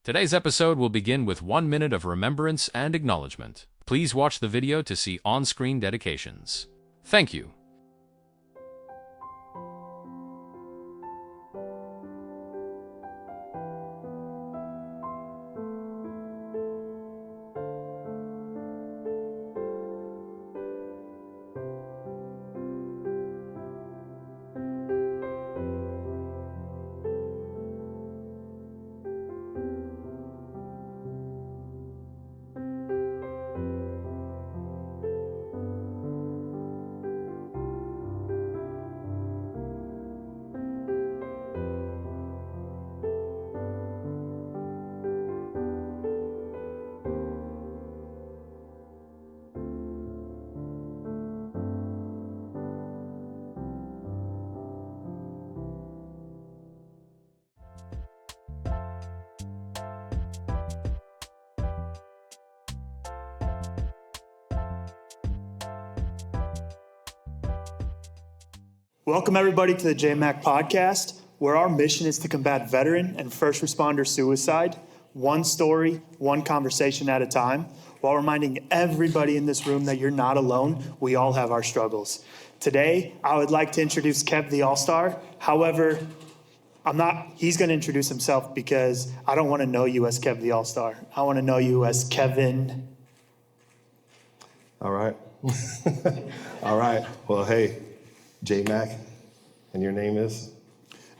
Today's episode will begin with 1 minute of remembrance and acknowledgement. Please watch the video to see on-screen dedications. Thank you. Welcome, everybody, to the JMach podcast, where our mission is to combat veteran and first responder suicide, one story, one conversation at a time, while reminding everybody in this room that you're not alone. We all have our struggles. Today, I would like to introduce Kev The Allstar. However, he's going to introduce himself because I don't want to know you as Kev The Allstar. I want to know you as Kevin. All right. All right. Well, hey, JMach, and your name is?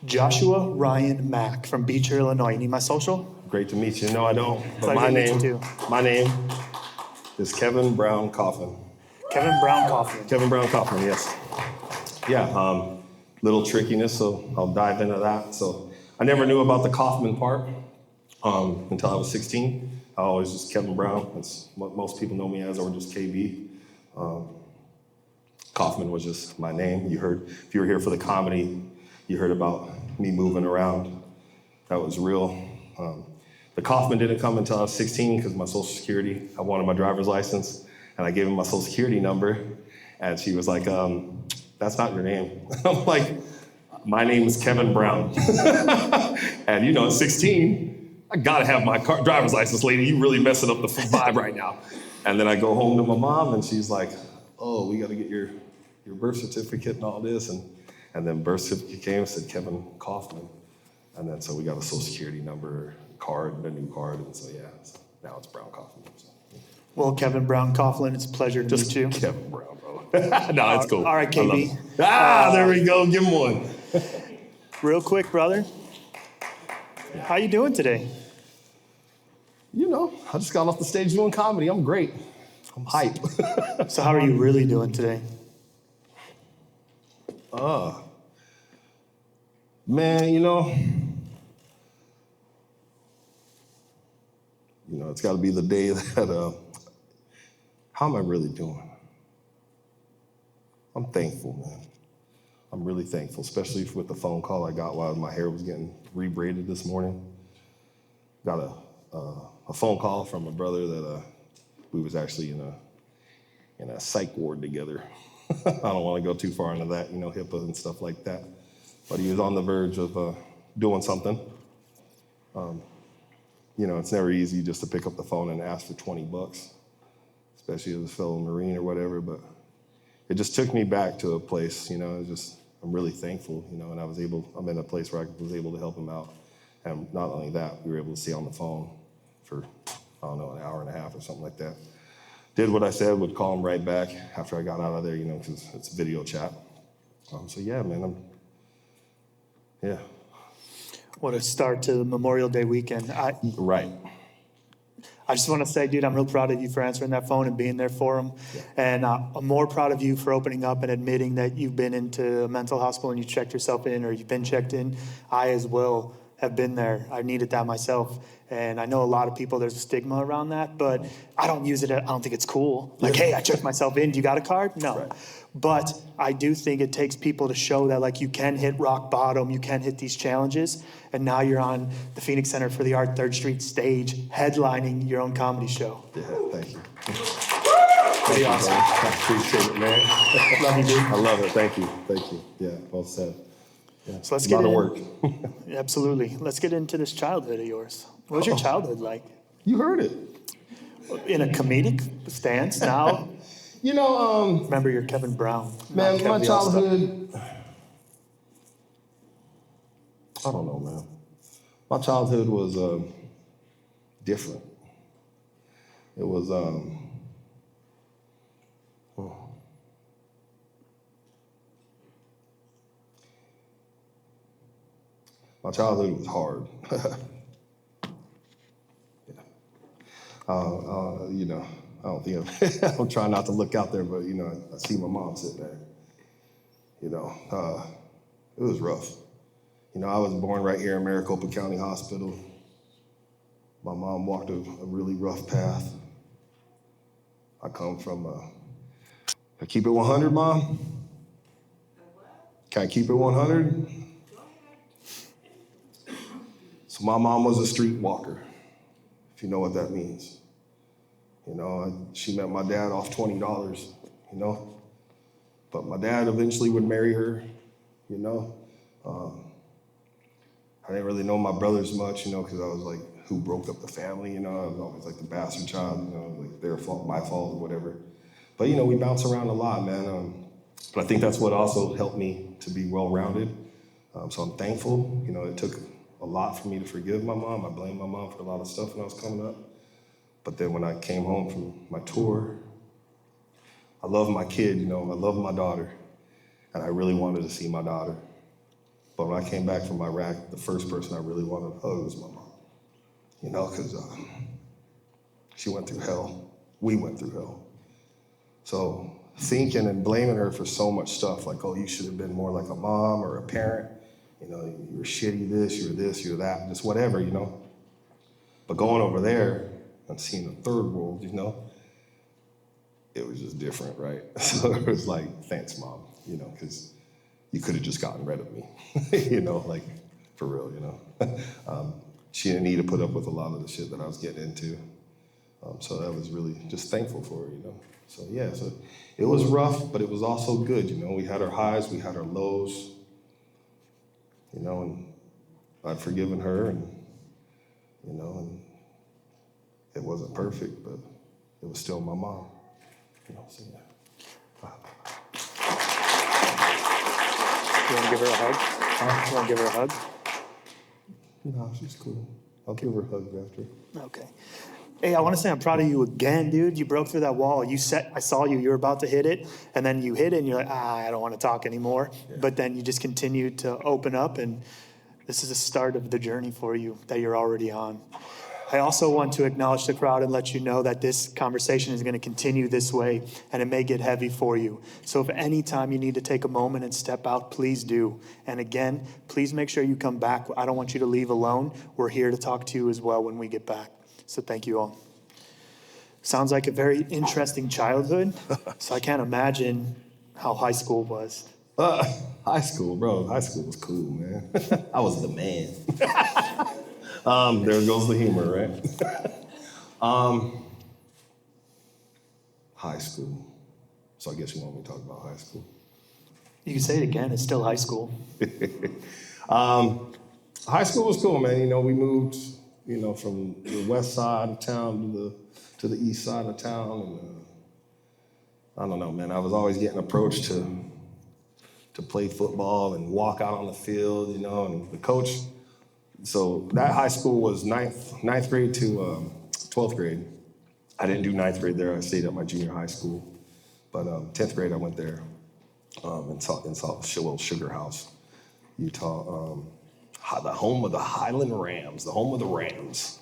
Joshua Ryan Mack from Beecher, Illinois. You need my social? Great to meet you. No, I don't. But Pleasure to meet you too. My name is Kevin Brown Coughlin. Kevin Brown Coughlin. Kevin Brown Coughlin, yes. Yeah, little trickiness, so I'll dive into that. So I never knew about the Kaufman part until I was 16. I always just Kevin Brown. That's what most people know me as, or just KB. Kaufman was just my name. You heard, if you were here for the comedy, you heard about me moving around. That was real. The Kaufman didn't come until I was 16 because my Social Security, I wanted my driver's license, and I gave him my Social Security number, and she was like, that's not your name. I'm like, my name is Kevin Brown. And you know, at 16, I gotta have my driver's license, lady. You really messing up the vibe right now. And then I go home to my mom, and she's like, oh, we gotta get your birth certificate and all this. And then birth certificate came, said Kevin Kaufman. And then so we got a Social Security number, card, a new card. And so yeah, so now it's Brown Kaufman. So, yeah. Well, Kevin Brown Coughlin, it's a pleasure to meet you. Kevin Brown, bro. No, it's cool. All right, KB. There we go, give him one. Real quick, brother. How you doing today? You know, I just got off the stage doing comedy. I'm great. I'm hype. So how are you really doing today? Man, you know, it's got to be the day that, how am I really doing? I'm thankful, man. I'm really thankful, especially with the phone call I got while my hair was getting rebraided this morning. Got a phone call from a brother that we was actually in a psych ward together. I don't want to go too far into that, HIPAA and stuff like that. But he was on the verge of doing something. It's never easy just to pick up the phone and ask for $20, especially as a fellow Marine or whatever. But it just took me back to a place, I'm really thankful, and I'm in a place where I was able to help him out. And not only that, we were able to stay on the phone for, an hour and a half or something like that. Did what I said, would call him right back after I got out of there, because it's video chat. So yeah, man, yeah. What a start to the Memorial Day weekend. Right. I just want to say, dude, I'm real proud of you for answering that phone and being there for him. Yeah. And I'm more proud of you for opening up and admitting that you've been into a mental hospital and you checked yourself in, or you've been checked in. I as well have been there. I needed that myself. And I know a lot of people, there's a stigma around that, but I don't use it. I don't think it's cool. Like, hey, I checked myself in. Do you got a card? No. Right. But I do think it takes people to show that, like, you can hit rock bottom, you can hit these challenges, and now you're on the Phoenix Center for the Art 3rd Street stage, headlining your own comedy show. Yeah, thank you. Pretty awesome. I appreciate it, man. Love you, dude. I love it. Thank you. Yeah, well said. Yeah. So let's get a lot of work. Absolutely. Let's get into this childhood of yours. What was your childhood like? You heard it. In a comedic stance now? You know, Remember you're Kevin Brown. man, not Kev my The Allstar. childhood, I don't know, man. My childhood was different. It was, my childhood was hard. You know, I don't think I'm trying not to look out there, but you know, I see my mom sitting there. You know, it was rough. You know, I was born right here in Maricopa County Hospital. My mom walked a really rough path. I come from I keep it 100, Mom? Can I keep it 100? So my mom was a street walker, if you know what that means. You know, she met my dad off $20, you know? But my dad eventually would marry her, you know? I didn't really know my brothers much, you know, because I was like, who broke up the family, you know? I was always like the bastard child, you know, like their fault, my fault, or whatever. But, you know, we bounce around a lot, man. But I think that's what also helped me to be well-rounded. So I'm thankful. You know, it took a lot for me to forgive my mom. I blame my mom for a lot of stuff when I was coming up. But then when I came home from my tour, I love my kid, you know, I love my daughter. And I really wanted to see my daughter. But when I came back from Iraq, the first person I really wanted to hug was my mom. You know, because she went through hell. We went through hell. So thinking and blaming her for so much stuff, like, oh, you should have been more like a mom or a parent. You know, you were shitty this, you're that, just whatever, you know. But going over there and seeing the third world, you know, it was just different, right? So it was like, thanks, Mom, you know, because you could have just gotten rid of me, you know, like, for real, you know. She didn't need to put up with a lot of the shit that I was getting into. So that was really just thankful for her, you know. So yeah, so it was rough, but it was also good, you know. We had our highs, we had our lows, you know, and I'd forgiven her, and, you know, and it wasn't perfect, but it was still my mom, you know, so yeah. You want to give her a hug? You want to give her a hug? No, she's cool. I'll give her a hug after. Okay. Hey, I want to say I'm proud of you again, dude. You broke through that wall. I saw you were about to hit it, and then you hit it, and you're like, I don't want to talk anymore. Yeah. But then you just continued to open up, and this is the start of the journey for you that you're already on. I also want to acknowledge the crowd and let you know that this conversation is going to continue this way, and it may get heavy for you. So if any time you need to take a moment and step out, please do. And again, please make sure you come back. I don't want you to leave alone. We're here to talk to you as well when we get back. So thank you all. Sounds like a very interesting childhood. So I can't imagine how high school was. High school, bro. High school was cool, man. I was the man. There goes the humor, right? High school. So I guess you want me to talk about high school. You can say it again. It's still high school. High school was cool, man. You know, we moved, you know, from the west side of town to the east side of town. And I don't know, man. I was always getting approached to play football and walk out on the field, you know, and the coach. So that high school was ninth grade to 12th grade. I didn't do ninth grade there. I stayed at my junior high school. But 10th grade, I went there and saw Sugar House, Utah. The home of the Highland Rams, the home of the Rams.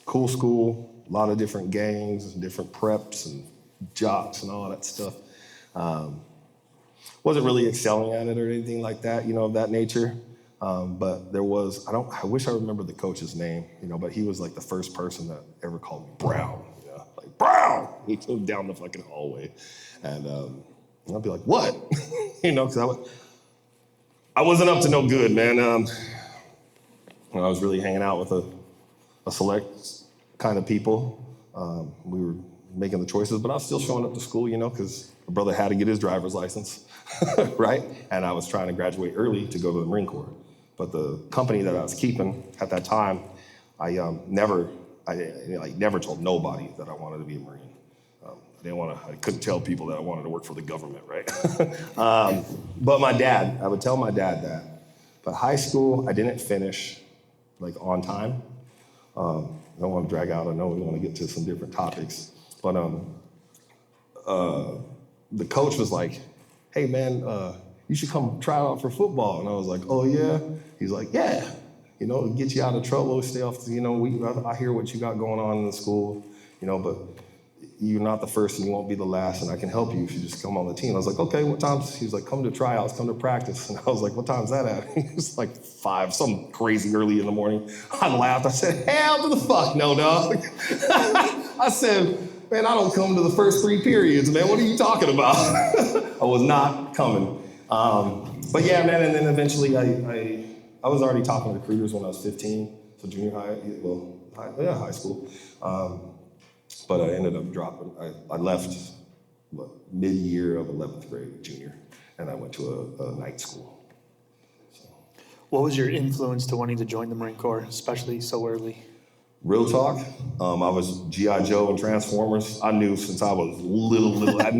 Cool school, a lot of different gangs, different preps and jocks and all that stuff. Wasn't really excelling at it or anything like that, you know, of that nature. But there was, I wish I remember the coach's name, you know, but he was like the first person that ever called me Brown, you know, like Brown. He came down the fucking hallway. And I'd be like, what? You know, because I wasn't up to no good, man. I was really hanging out with a select kind of people. We were making the choices, but I was still showing up to school, you know, because my brother had to get his driver's license, right? And I was trying to graduate early to go to the Marine Corps. But the company that I was keeping at that time, I never told nobody that I wanted to be a Marine. I couldn't tell people that I wanted to work for the government, right? But I would tell my dad that. But high school, I didn't finish like on time. I don't want to drag out. I know we want to get to some different topics. But the coach was like, hey man, you should come try out for football. And I was like, oh yeah? He's like, yeah. Get you out of trouble, stay off, I hear what you got going on in the school, but you're not the first and you won't be the last, and I can help you if you just come on the team. I was like, okay, what times? He was like, come to tryouts, come to practice. And I was like, what time's that at? He was like 5, some crazy early in the morning. I laughed. I said, hell to the fuck no, dog. I said, man, I don't come to the first 3 periods, man. What are you talking about? I was not coming. But yeah, man, and then eventually I was already talking to recruiters when I was 15, so junior high, high school. But I ended up dropping. I left mid-year of 11th grade, junior, and I went to a night school. So. What was your influence to wanting to join the Marine Corps, especially so early? Real talk, I was G.I. Joe and Transformers. I knew since I was little. I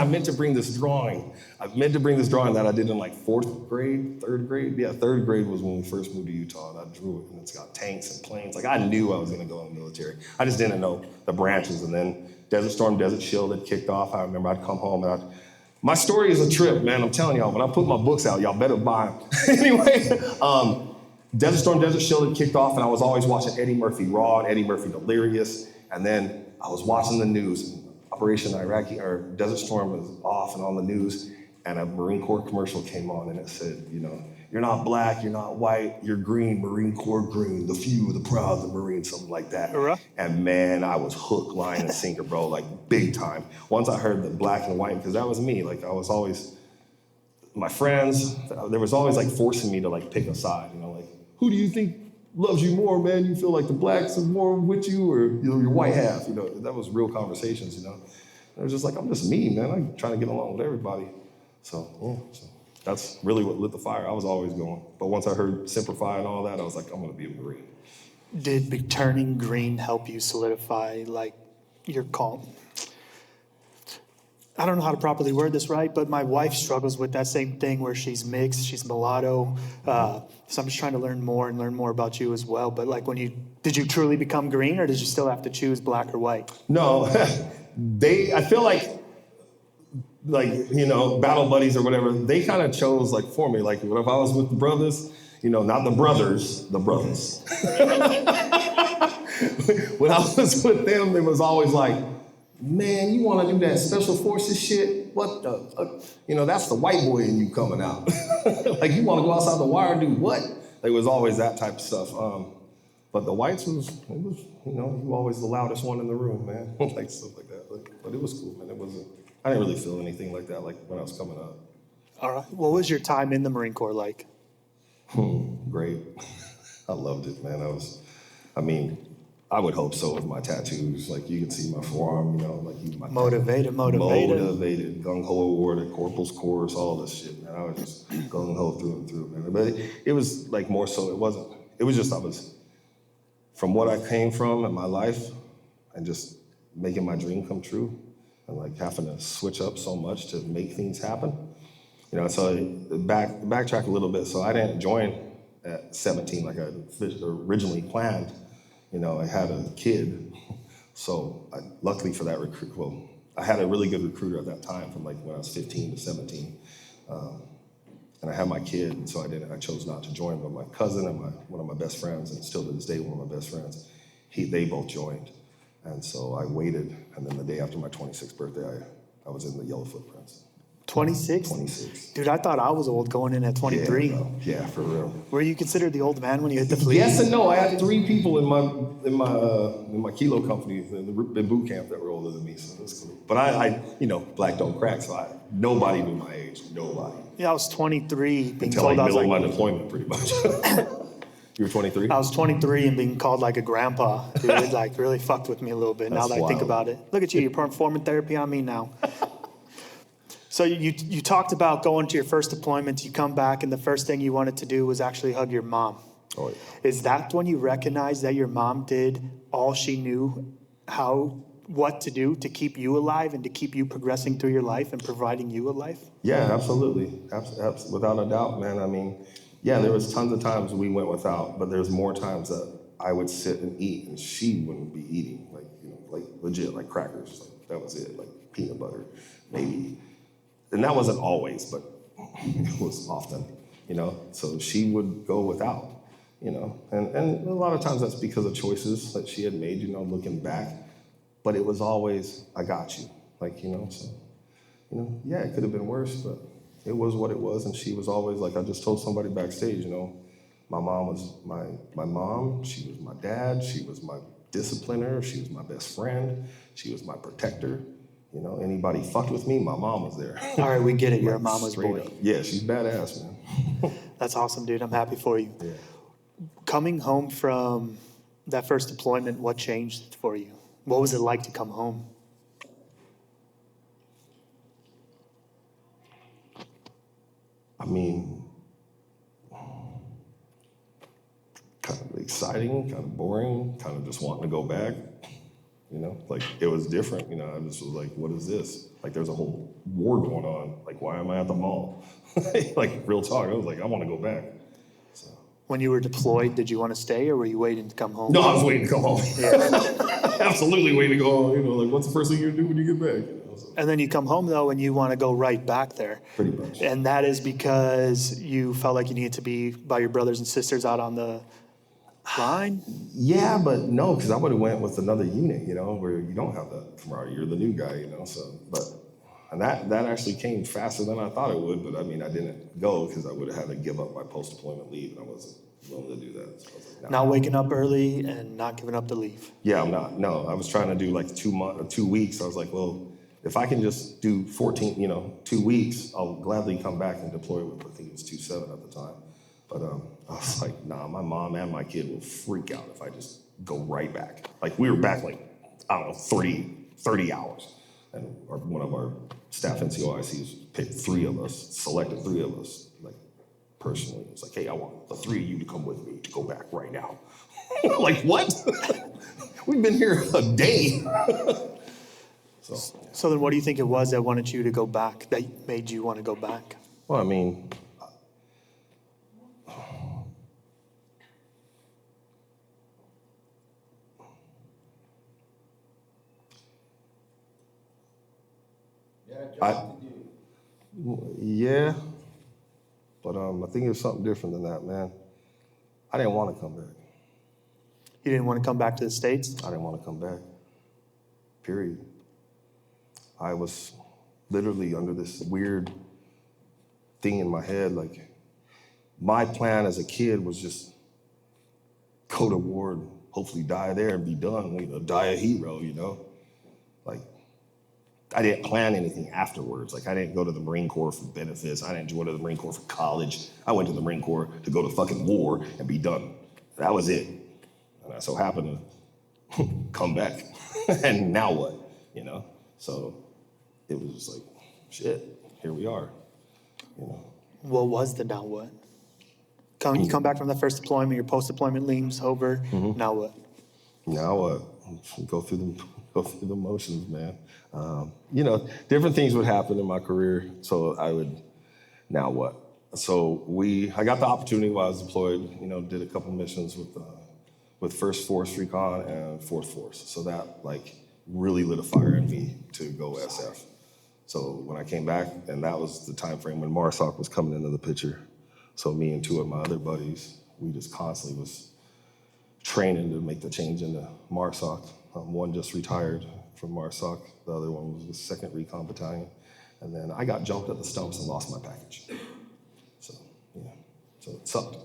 meant to bring this drawing. That I did in like 4th grade, 3rd grade. Yeah, 3rd grade was when we first moved to Utah, and I drew it, and it's got tanks and planes. Like, I knew I was gonna go in the military. I just didn't know the branches. And then Desert Storm, Desert Shield had kicked off. I remember I'd come home and my story is a trip, man. I'm telling y'all, when I put my books out, y'all better buy them. Anyway, Desert Storm, Desert Shield had kicked off, and I was always watching Eddie Murphy Raw and Eddie Murphy Delirious. And then I was watching the news. Operation Iraqi or Desert Storm was off and on the news, and a Marine Corps commercial came on, and it said, you're not black, you're not white, you're green, Marine Corps green, the few, the proud, the Marines, something like that. Hurrah. And man, I was hook, line, and sinker, bro, like big time. Once I heard the black and white, because that was me, like I was always, my friends, there was always like forcing me to like pick a side, like, who do you think loves you more, man? You feel like the blacks are more with you, or your white half? That was real conversations. It was just like, I'm just me, man. I'm trying to get along with everybody. So that's really what lit the fire. I was always going, but once I heard Semper Fi and all that, I was like, I'm gonna be a Marine. Did turning green help you solidify like your call? I don't know how to properly word this right, but my wife struggles with that same thing where she's mixed, she's mulatto. So I'm just trying to learn more about you as well. But like did you truly become green, or did you still have to choose black or white? No, I feel like battle buddies or whatever, they kind of chose like for me. Like if I was with the brothers, not the brothers, the brothers. When I was with them, it was always like, man, you want to do that special forces shit? What the, that's the white boy in you coming out. Like, you want to go outside the wire and do what? It was always that type of stuff. But the whites you were always the loudest one in the room, man. Like stuff like that. But it was cool, man. I didn't really feel anything like that, like when I was coming up. All right. What was your time in the Marine Corps like? Great. I loved it, man. I would hope so with my tattoos. Like, you can see my forearm, like Motivated. Gung-ho awarded, corporal's course, all this shit, man. I was just gung-ho through and through, man. But it was like more so, it was just, I was, from what I came from in my life and just making my dream come true and like having to switch up so much to make things happen. So backtrack a little bit. So I didn't join at 17 like I originally planned. I had a kid, so luckily for that I had a really good recruiter at that time from like when I was 15 to 17. And I had my kid, and so I chose not to join, but my cousin and one of my best friends, and still to this day, one of my best friends, they both joined. And so I waited, and then the day after my 26th birthday, I was in the Yellow Footprints. 26? 26. Dude, I thought I was old going in at 23. Yeah, for real. Were you considered the old man when you hit the fleet? Yes and no. I had 3 people in my kilo company in boot camp that were older than me, so that's cool. But I black don't crack, so nobody knew my age. Nobody. Yeah, I was 23. Being until told like I was middle like, of my deployment, pretty much. You were 23? I was 23 and being called like a grandpa. Dude, it like really fucked with me a little bit now that I think about it. Look at you, you're performing therapy on me now. So you talked about going to your first deployment, you come back, and the first thing you wanted to do was actually hug your mom. Oh, yeah. Is that when you recognized that your mom did all she knew, what to do to keep you alive and to keep you progressing through your life and providing you a life? Yeah, absolutely. Without a doubt, man. I mean, yeah, there was tons of times we went without, but there's more times that I would sit and eat and she wouldn't be eating, like, you know, like legit, like crackers. Like, that was it, like peanut butter, maybe. And that wasn't always, but it was often, you know. So she would go without, you know. And a lot of times that's because of choices that she had made, you know, looking back. But it was always, I got you, like, you know, so, you know, yeah, it could have been worse, but it was what it was. And she was always like, I just told somebody backstage, you know, my mom was my mom, she was my dad, she was my discipliner, she was my best friend, she was my protector. You know, anybody fucked with me, my mom was there. All right, we get it. You're a Like, mama's straight boy. up. Yeah, she's badass, man. That's awesome, dude. I'm happy for you. Yeah. Coming home from that first deployment, what changed for you? What was it like to come home? I mean, kind of exciting, kind of boring, kind of just wanting to go back. You know, like it was different. You know, I just was like, what is this? Like there's a whole war going on. Like, why am I at the mall? Like, real talk. I was like, I want to go back. So. When you were deployed, did you want to stay or were you waiting to come home? No, I was waiting to come home. Yeah. Absolutely waiting to go home. You know, like, what's the first thing you're gonna do when you get back? You know, so. And then you come home, though, and you want to go right back there. Pretty much. And that is because you felt like you needed to be by your brothers and sisters out on the line? Yeah, but no, because I would have went with another unit, you know, where you don't have that camaraderie. You're the new guy, you know, so, but, and that actually came faster than I thought it would, but I mean, I didn't go because I would have had to give up my post-deployment leave, and I wasn't willing to do that. So I was like, nah. Not waking up early and not giving up the leave. Yeah, I'm not, no, I was trying to do like 2 weeks. I was like, well, if I can just do 14, you know, 2 weeks, I'll gladly come back and deploy with, I think it was 2-7 at the time. But I was like, nah, my mom and my kid will freak out if I just go right back. Like, we were back like, I don't know, 30 hours. And one of our staff NCOICs picked 3 of us, selected 3 of us, like, personally. It's like, hey, I want the 3 of you to come with me to go back right now. Like, what? We've been here a day. So then what do you think it was that wanted you to go back, that made you want to go back? Well, I mean, yeah, but I think it was something different than that, man. I didn't want to come back. You didn't want to come back to the States? I didn't want to come back, period. I was literally under this weird thing in my head, like, my plan as a kid was just go to war and hopefully die there and be done, you know, die a hero, you know? Like, I didn't plan anything afterwards. Like, I didn't go to the Marine Corps for benefits. I didn't go to the Marine Corps for college. I went to the Marine Corps to go to fucking war and be done. That was it. And I so happened to come back. And now what, you know? So it was just like, shit, here we are, you know? What was the now what? You come back from the first deployment, your post-deployment leaves over, now what? Now what? Go through the motions, man. You know, different things would happen in my career, so I would, now what? So I got the opportunity while I was deployed, you know, did a couple missions with First Force Recon and Fourth Force. So that, like, really lit a fire in me to go SF. So when I came back, and that was the time frame when MARSOC was coming into the picture. So me and 2 of my other buddies, we just constantly was training to make the change into MARSOC. One just retired from MARSOC. The other one was the 2nd Recon Battalion. And then I got jumped at the stumps and lost my package. So, yeah, so it sucked.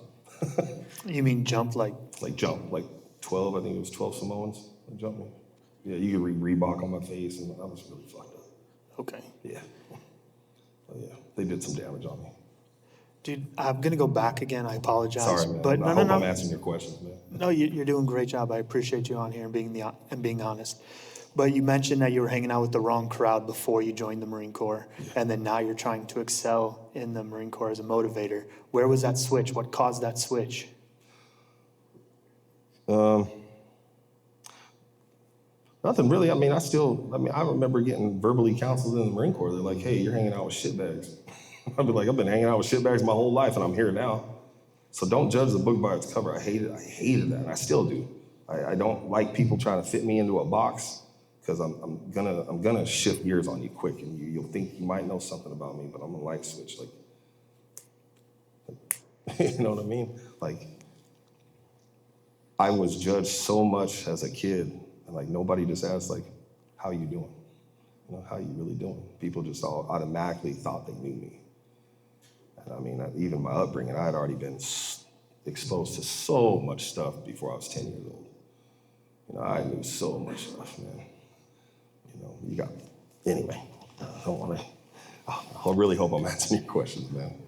You mean jump like? Like jump, like 12, I think it was 12 Samoans that jumped me. Yeah, you could read Reebok on my face, and I was really fucked up. Okay. Yeah. But yeah, they did some damage on me. Dude, I'm going to go back again. I apologize. Sorry, man. But I hope I'm answering your questions, man. No, you're doing a great job. I appreciate you on here and being honest. But you mentioned that you were hanging out with the wrong crowd before you joined the Marine Corps, and then now you're trying to excel in the Marine Corps as a motivator. Where was that switch? What caused that switch? Nothing really. I mean, I remember getting verbally counseled in the Marine Corps. They're like, hey, you're hanging out with shitbags. I'd be like, I've been hanging out with shitbags my whole life and I'm here now. So don't judge the book by its cover. I hated that, and I still do. I don't like people trying to fit me into a box, because I'm gonna shift gears on you quick, and you'll think you might know something about me, but I'm a light switch. Like, you know what I mean? Like, I was judged so much as a kid, and like nobody just asked like, how you doing? You know, how you really doing? People just all automatically thought they knew me. And I mean, even my upbringing, I had already been exposed to so much stuff before I was 10 years old. You know, I knew so much stuff, man. You know, anyway, I really hope I'm answering your questions, man.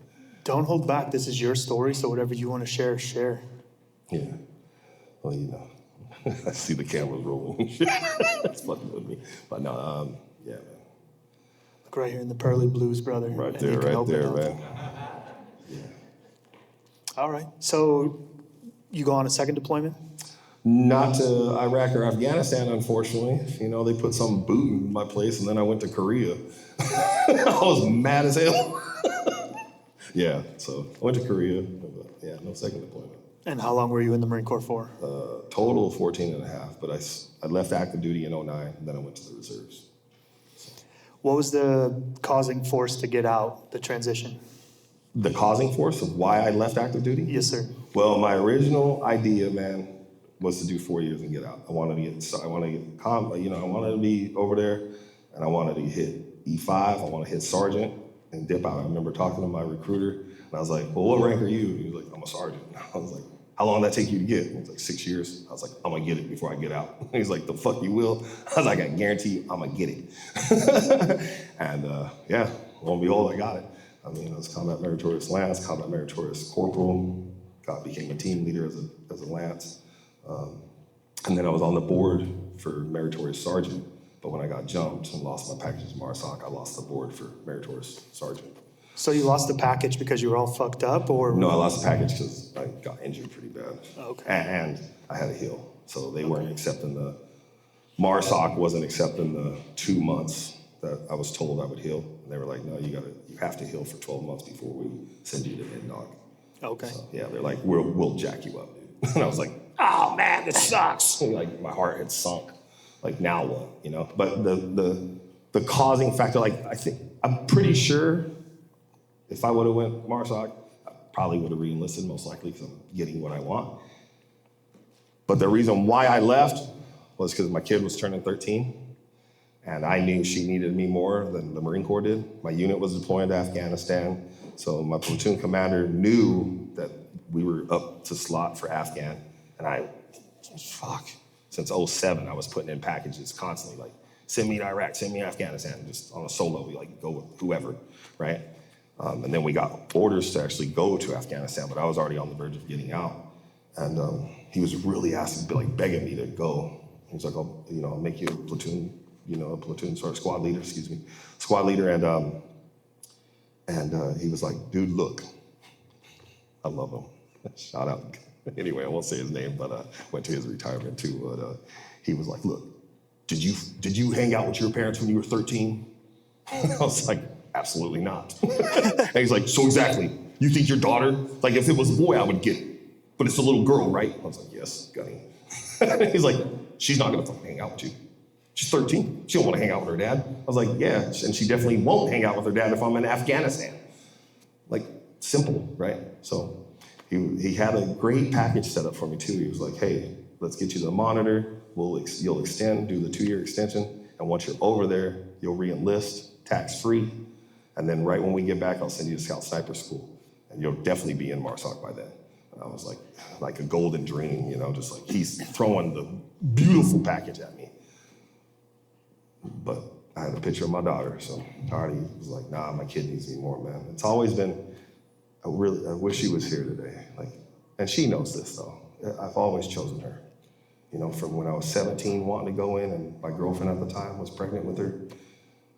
Don't hold back. This is your story, so whatever you want to share, share. Yeah. Well, you know, I see the cameras rolling. That's fucking with me. But no, yeah, man. Look right here in the pearly blues, brother. Right there, man. Yeah. All right. So you go on a second deployment? Not to Iraq or Afghanistan, unfortunately. You know, they put some boot in my place, and then I went to Korea. I was mad as hell. Yeah, so I went to Korea. But yeah, no second deployment. And how long were you in the Marine Corps for? Total of 14 and a half, but I left active duty in 2009, and then I went to the reserves. What was the causing force to get out, the transition? The causing force of why I left active duty? Yes, sir. Well, my original idea, man, was to do 4 years and get out. I wanted to be over there, and I wanted to hit E5. I want to hit sergeant and dip out. I remember talking to my recruiter, and I was like, well, what rank are you? And he was like, I'm a sergeant. I was like, how long did that take you to get? And he was like, 6 years. I was like, I'm gonna get it before I get out. He's like, the fuck you will? I was like, I guarantee you, I'm gonna get it. And yeah, lo and behold, I got it. I mean, I was combat meritorious lance, combat meritorious corporal, became a team leader as a lance. And then I was on the board for meritorious sergeant, but when I got jumped and lost my package as MARSOC, I lost the board for meritorious sergeant. So you lost the package because you were all fucked up, or? No, I lost the package because I got injured pretty bad. Okay. And I had a heal, so they weren't accepting MARSOC wasn't accepting the 2 months that I was told I would heal. And they were like, no, you have to heal for 12 months before we send you to NDOC. Okay. So, yeah, they're like, we'll jack you up, dude. And I was like, oh man, this sucks. Like my heart had sunk. Like now what, you know? But the causing factor, like I'm pretty sure if I would have went MARSOC, I probably would have re-enlisted most likely because I'm getting what I want. But the reason why I left was because my kid was turning 13. And I knew she needed me more than the Marine Corps did. My unit was deployed to Afghanistan. So my platoon commander knew that we were up to slot for Afghan. And since 2007, I was putting in packages constantly, like, send me to Iraq, send me to Afghanistan, just on a solo, we like go with whoever, right? And then we got orders to actually go to Afghanistan, but I was already on the verge of getting out. And he was really asking, like begging me to go. He was like, I'll make you a platoon, squad leader. And he was like, dude, look, I love him. Shout out. Anyway, I won't say his name, but went to his retirement too. But he was like, look, did you hang out with your parents when you were 13? I was like, absolutely not. And he's like, so exactly, you think your daughter, like if it was a boy, I would get it, but it's a little girl, right? I was like, yes, Gunny. He's like, she's not gonna fucking hang out with you. She's 13. She don't want to hang out with her dad. I was like, yeah, and she definitely won't hang out with her dad if I'm in Afghanistan. Like, simple, right? So he had a great package set up for me too. He was like, hey, let's get you the monitor. You'll extend, do the 2-year extension. And once you're over there, you'll re-enlist, tax-free. And then right when we get back, I'll send you to Scout Sniper School. And you'll definitely be in MARSOC by then. And I was like a golden dream, just like he's throwing the beautiful package at me. But I had a picture of my daughter, so I already was like, nah, my kid needs me more, man. It's always been, I wish she was here today. And she knows this though. I've always chosen her. You know, from when I was 17 wanting to go in, and my girlfriend at the time was pregnant with her,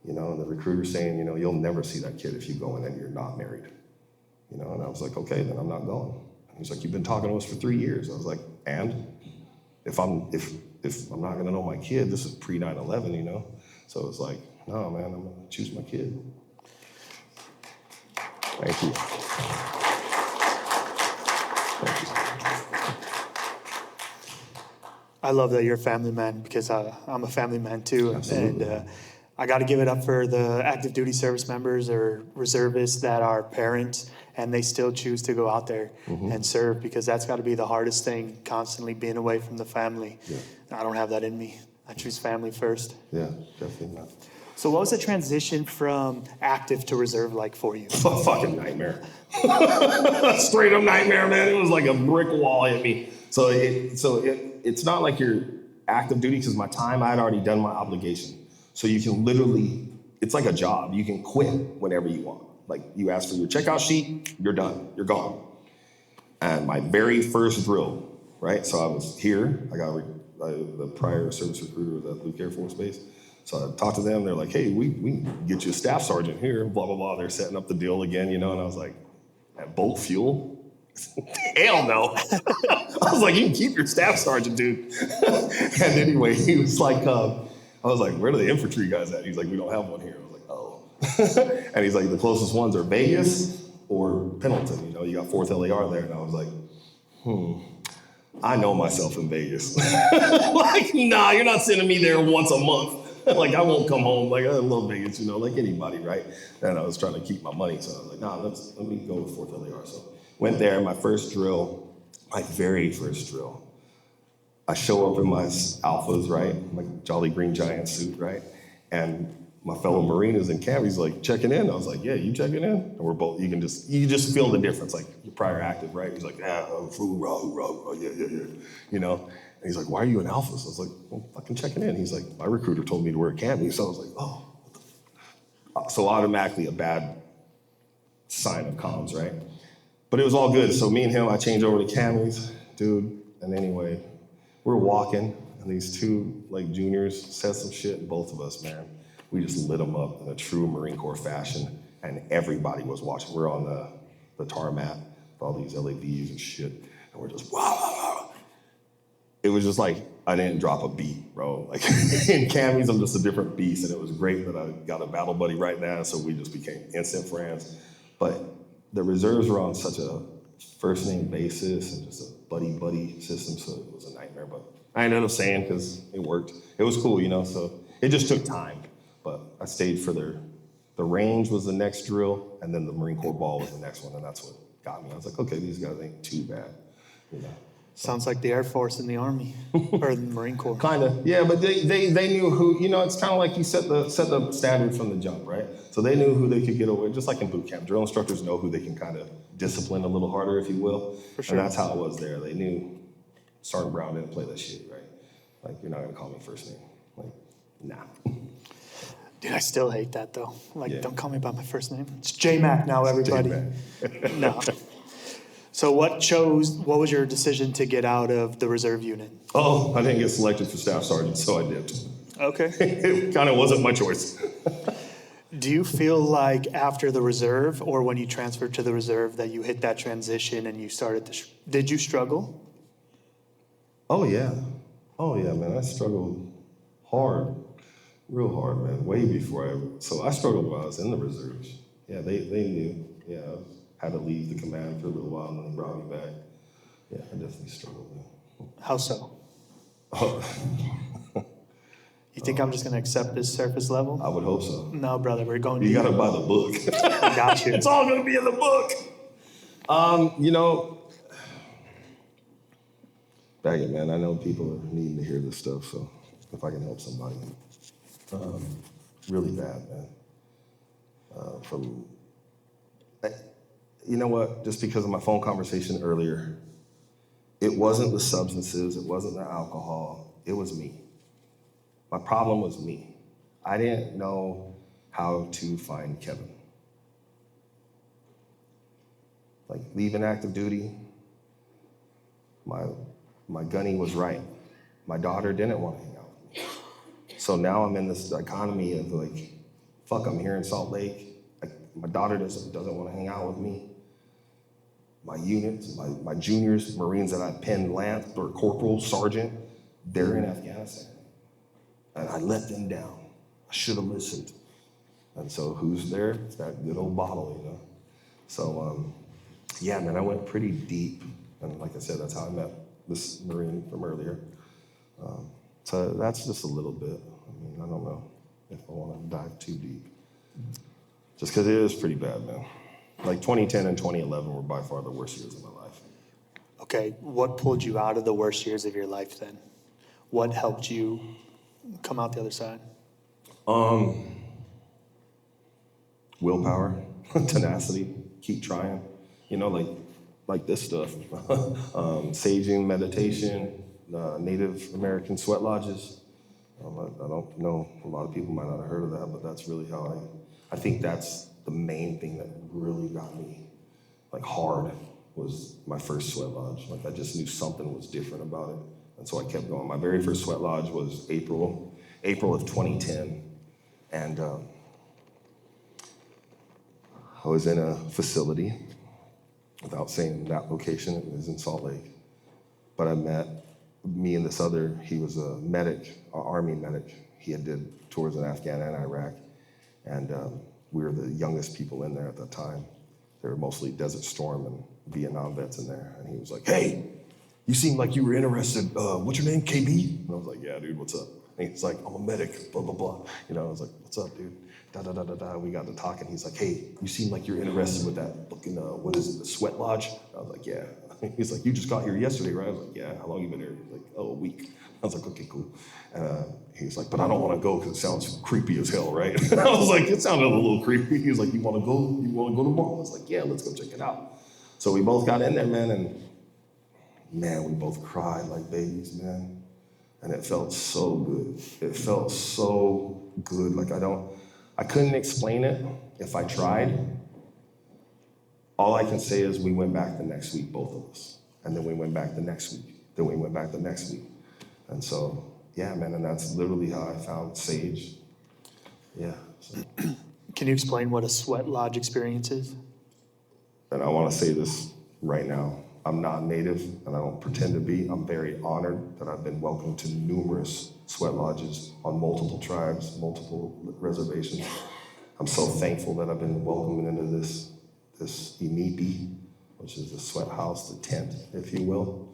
you know, and the recruiter saying, you know, you'll never see that kid if you go in and you're not married. You know, and I was like, okay, then I'm not going. And he's like, you've been talking to us for 3 years. I was like, and? If I'm not gonna know my kid, this is pre 9/11, you know? So it's like, no, man, I'm gonna choose my kid. Thank you. Thank you. I love that you're a family man because I'm a family man too. Absolutely. And I got to give it up for the active duty service members or reservists that are parents and they still choose to go out there and serve, because that's got to be the hardest thing, constantly being away from the family. Yeah. I don't have that in me. I choose family first. Yeah, definitely not. So what was the transition from active to reserve like for you? Fucking nightmare. Straight up nightmare, man. It was like a brick wall hit me. So it's not like you're active duty, because my time, I had already done my obligation. So you can literally, it's like a job. You can quit whenever you want. Like, you ask for your checkout sheet, you're done, you're gone. And my very first drill, right? So I was here, I got the prior service recruiter at Luke Air Force Base. So I talked to them, they're like, hey, we can get you a staff sergeant here, blah, blah, blah. They're setting up the deal again, you know, and I was like, at Bolt Fuel? Hell no. I was like, you can keep your staff sergeant, dude. And anyway, he was like, I was like, where are the infantry guys at? He's like, we don't have one here. I was like, oh. And he's like, the closest ones are Vegas or Pendleton. You know, you got 4th LAR there. And I was like, I know myself in Vegas. Like, nah, you're not sending me there once a month. Like, I won't come home. Like, I love Vegas, you know, like anybody, right? And I was trying to keep my money. So I was like, nah, let me go with 4th LAR. So went there, my first drill, my very first drill. I show up in my alphas, right? My Jolly Green Giant suit, right? And my fellow Marine is in camp. He's like, checking in. I was like, yeah, you checking in? And we're both, you just feel the difference, like your prior active, right? He's like, yeah, hoorah, yeah. You know? And he's like, why are you in alphas? I was like, well, fucking checking in. He's like, my recruiter told me to wear a cami. So I was like, oh. So automatically a bad sign of comms, right? But it was all good. So me and him, I changed over to camis, dude. And anyway, we're walking, and these two like juniors said some shit, and both of us, man, we just lit them up in a true Marine Corps fashion, and everybody was watching. We're on the tarmac with all these LAVs and shit, and we're just, wow. It was just like, I didn't drop a beat, bro. Like, in camis, I'm just a different beast, and it was great that I got a battle buddy right now, so we just became instant friends. But the reserves were on such a first name basis and just a buddy system, so it was a nightmare. But I ended up staying because it worked. It was cool, you know, so it just took time. But I stayed for the range was the next drill, and then the Marine Corps ball was the next one, and that's what got me. I was like, okay, these guys ain't too bad, you know. Sounds like the Air Force and the Army, or the Marine Corps. Kinda, yeah, but they knew who, you know, it's kind of like you set the standard from the jump, right? So they knew who they could get away, just like in boot camp. Drill instructors know who they can kind of discipline a little harder, if you will. For sure. And that's how it was there. They knew Sergeant Brown didn't play that shit, right? Like, you're not gonna call me first name. Like, nah. Dude, I still hate that though. Like, Yeah. don't call me by my first name. It's JMach now, everybody. JMach. No. So what was your decision to get out of the reserve unit? Oh, I didn't get selected for staff sergeant, so I dipped. Okay. It kind of wasn't my choice. Do you feel like after the reserve or when you transferred to the reserve that you hit that transition and you started to, did you struggle? Oh yeah, man, I struggled hard, real hard, man, way before so I struggled when I was in the reserves. Yeah, they knew, yeah, I had to leave the command for a little while and then they brought me back. Yeah, I definitely struggled, man. How so? Oh, You think I'm just going to accept this surface level? I would hope so. No, brother, we're going You deep. gotta buy the book. I got you. It's all gonna be in the book. You know, bag it, man. I know people are needing to hear this stuff, so if I can help somebody, really bad, man. You know what? Just because of my phone conversation earlier, it wasn't the substances, it wasn't the alcohol, it was me. My problem was me. I didn't know how to find Kevin. Like, leaving active duty, my gunny was right. My daughter didn't want to hang out with me. So now I'm in this dichotomy of like, fuck, I'm here in Salt Lake. My daughter doesn't want to hang out with me. My units, my juniors, Marines that I penned lance or corporal, sergeant, they're in Afghanistan. And I let them down. I should have listened. And so who's there? It's that good old bottle, you know? So, yeah, man, I went pretty deep. And like I said, that's how I met this Marine from earlier. So that's just a little bit. I mean, I don't know if I want to dive too deep. Just because it is pretty bad, man. Like 2010 and 2011 were by far the worst years of my life. Okay, what pulled you out of the worst years of your life then? What helped you come out the other side? Willpower, tenacity, keep trying. You know, like this stuff. Saging, meditation, Native American sweat lodges. I don't know, a lot of people might not have heard of that, but that's really how I think that's the main thing that really got me like hard was my first sweat lodge. Like I just knew something was different about it. And so I kept going. My very first sweat lodge was April of 2010. And I was in a facility, without saying that location, it was in Salt Lake. But I met me and this other, he was a medic, an Army medic. He had did tours in Afghan and Iraq. And we were the youngest people in there at that time. There were mostly Desert Storm and Vietnam vets in there. And he was like, hey, you seem like you were interested. What's your name, KB? And I was like, yeah, dude, what's up? And he's like, I'm a medic, blah, blah, blah. You know, I was like, what's up, dude? Da, da, da, da, da. We got to talking. He's like, hey, you seem like you're interested with that looking, what is it, the sweat lodge? I was like, yeah. He's like, you just got here yesterday, right? I was like, yeah, how long you been here? He's like, oh, a week. I was like, okay, cool. He's like, but I don't want to go because it sounds creepy as hell, right? I was like, it sounded a little creepy. He was like, you want to go? You want to go tomorrow? I was like, yeah, let's go check it out. So we both got in there, man, and man, we both cried like babies, man. And it felt so good. It felt so good. Like I couldn't explain it if I tried. All I can say is we went back the next week, both of us. And then we went back the next week. Then we went back the next week. And so, yeah, man, and that's literally how I found Sage. Yeah. So. Can you explain what a sweat lodge experience is? And I want to say this right now. I'm not Native, and I don't pretend to be. I'm very honored that I've been welcomed to numerous sweat lodges on multiple tribes, multiple reservations. I'm so thankful that I've been welcomed into this inipi, which is the sweat house, the tent, if you will.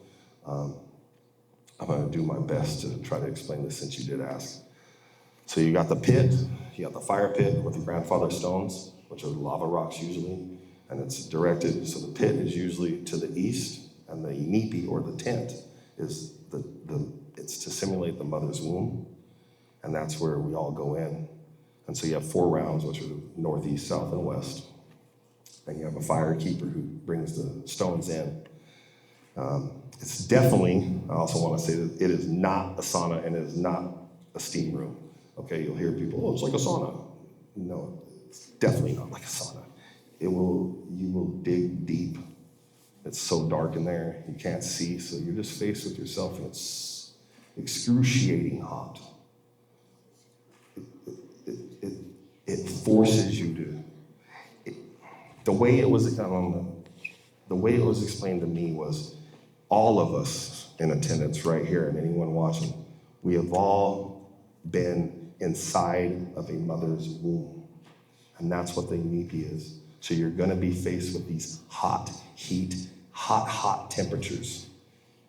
I'm going to do my best to try to explain this since you did ask. So you got the pit, you got the fire pit with the grandfather stones, which are lava rocks usually. And it's directed, so the pit is usually to the east, and the inipi, or the tent, is it's to simulate the mother's womb, and that's where we all go in. And so you have 4 rounds, which are northeast, south, and west. And you have a fire keeper who brings the stones in. It's definitely, I also want to say that it is not a sauna, and it is not a steam room. Okay, you'll hear people, oh, it's like a sauna. No, it's definitely not like a sauna. You will dig deep. It's so dark in there, you can't see, so you're just faced with yourself, and it's excruciating hot. It forces you to, the way it was explained to me was, all of us in attendance right here, and anyone watching, we have all been inside of a mother's womb, and that's what the inipi is. So you're gonna be faced with these hot temperatures.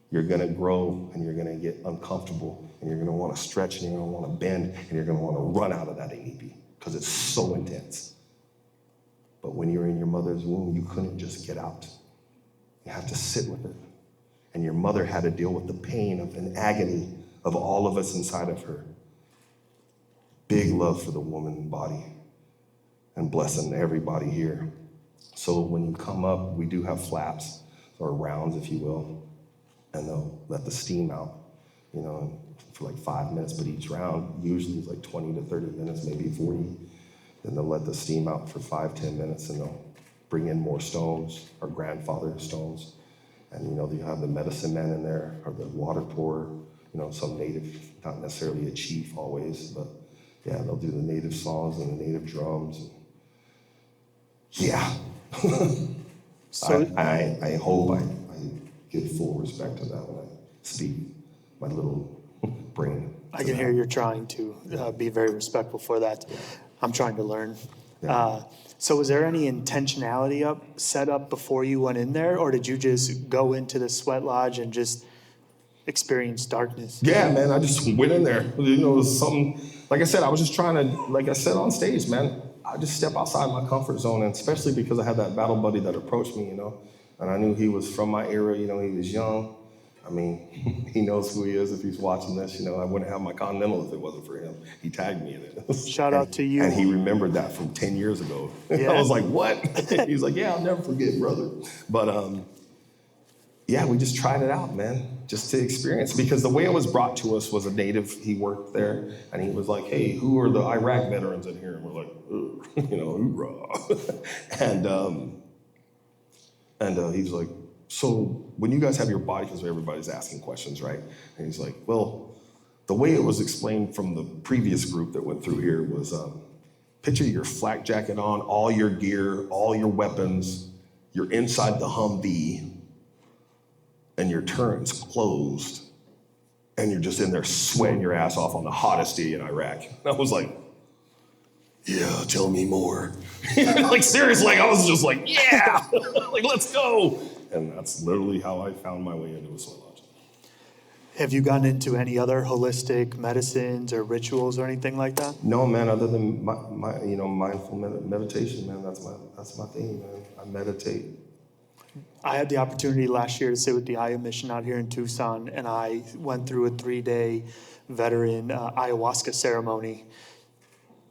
You're gonna grow, and you're gonna get uncomfortable, and you're gonna wanna stretch, and you're gonna wanna bend, and you're gonna wanna run out of that inipi, because it's so intense. But when you're in your mother's womb, you couldn't just get out. You have to sit with it. And your mother had to deal with the pain of an agony of all of us inside of her. Big love for the woman body, and blessing everybody here. So when you come up, we do have flaps, or rounds, if you will, and they'll let the steam out, you know, for like 5 minutes, but each round usually is like 20 to 30 minutes, maybe 40. Then they'll let the steam out for 5-10 minutes, and they'll bring in more stones, or grandfather stones. And you know, you have the medicine man in there, or the water pourer, some native, not necessarily a chief always, but yeah, they'll do the native songs and the native drums. And yeah. So I hope I give full respect to that when I speak my little brain. I can hear you're trying to be very respectful for that. I'm trying to learn. So was there any intentionality set up before you went in there, or did you just go into the sweat lodge and just experience darkness? Yeah, man, I just went in there. It was something, like I said, I was just trying to, like I said on stage, man, I just step outside my comfort zone, and especially because I had that battle buddy that approached me, and I knew he was from my era, he was young. I mean, he knows who he is if he's watching this. I wouldn't have my Continental if it wasn't for him. He tagged me in it. Shout out to you. And he remembered that from 10 years ago. Yeah. I was like, what? He's like, yeah, I'll never forget, brother. But yeah, we just tried it out, man, just to experience. Because the way it was brought to us was a native. He worked there, and he was like, hey, who are the Iraq veterans in here? And we're like, hoorah. And he's like, so when you guys have your body, because everybody's asking questions, right? And he's like, well, the way it was explained from the previous group that went through here was picture your flak jacket on, all your gear, all your weapons, you're inside the Humvee, and your turret's closed, and you're just in there sweating your ass off on the hottest day in Iraq. And I was like, yeah, tell me more. Like, seriously, I was just like, yeah, like, let's go. And that's literally how I found my way into a sweat lodge. Have you gotten into any other holistic medicines or rituals or anything like that? No, man, other than my mindful meditation, man, that's my thing, man. I meditate. I had the opportunity last year to sit with the IU mission out here in Tucson, and I went through a 3-day veteran ayahuasca ceremony.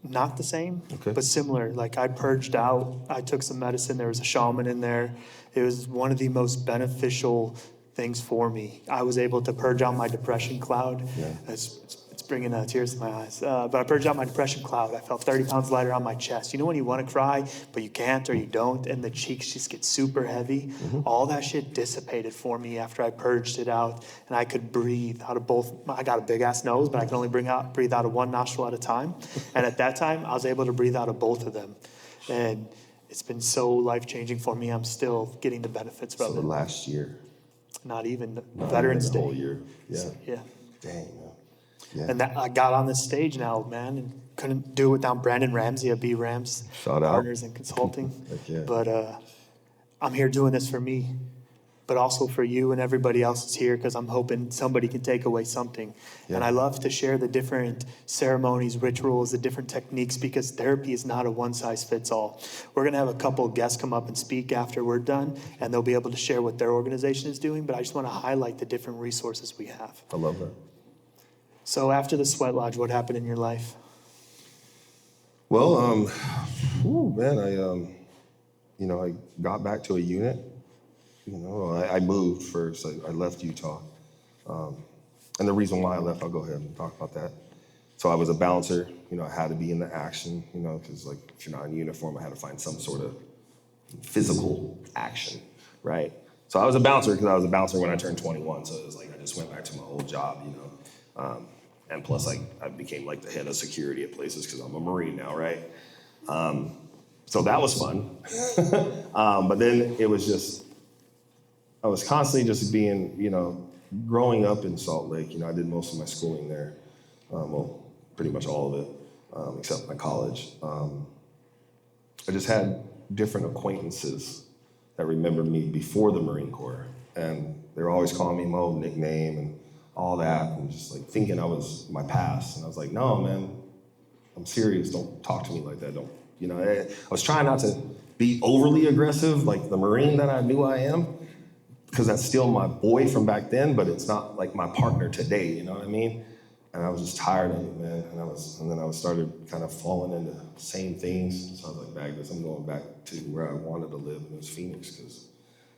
Not the same, but similar. Like, I purged out, I took some medicine, there was a shaman in there. It was one of the most beneficial things for me. I was able to purge out my depression cloud. Yeah. It's bringing tears to my eyes. But I purged out my depression cloud. I felt 30 pounds lighter on my chest. You know when you want to cry, but you can't or you don't, and the cheeks just get super heavy? Mm-hmm. All that shit dissipated for me after I purged it out, and I could breathe out of both. I got a big-ass nose, but I can only breathe out of one nostril at a time. And at that time, I was able to breathe out of both of them. And it's been so life-changing for me. I'm still getting the benefits from it. So the last year? Not even the Veterans Day. The whole year, yeah. So, yeah. Dang, man. Yeah. And I got on this stage now, man, and couldn't do it without Brandon Ramsey of B Rams Shout out. Partners in Consulting. Yeah. But I'm here doing this for me, but also for you and everybody else that's here, because I'm hoping somebody can take away something. Yeah. And I love to share the different ceremonies, rituals, the different techniques, because therapy is not a one-size-fits-all. We're going to have a couple of guests come up and speak after we're done, and they'll be able to share what their organization is doing, but I just want to highlight the different resources we have. I love that. So after the sweat lodge, what happened in your life? Well, man, I got back to a unit. I moved first. I left Utah. And the reason why I left, I'll go ahead and talk about that. So I was a bouncer. I had to be in the action, because like if you're not in uniform, I had to find some sort of physical action, right? So I was a bouncer because I was a bouncer when I turned 21. So it was like I just went back to my old job, and plus I became like the head of security at places because I'm a Marine now, right? So that was fun. But then it was just, I was constantly just being, growing up in Salt Lake. I did most of my schooling there. Well, pretty much all of it, except my college. I just had different acquaintances that remembered me before the Marine Corps. And they were always calling me my old nickname and all that, and just like thinking I was my past. And I was like, no, man, I'm serious. Don't talk to me like that. I was trying not to be overly aggressive, like the Marine that I knew I am, because that's still my boy from back then, but it's not like my partner today, you know what I mean? And I was just tired of it, man. And then I started kind of falling into the same things. So I was like, I'm going back to where I wanted to live, and it was Phoenix, because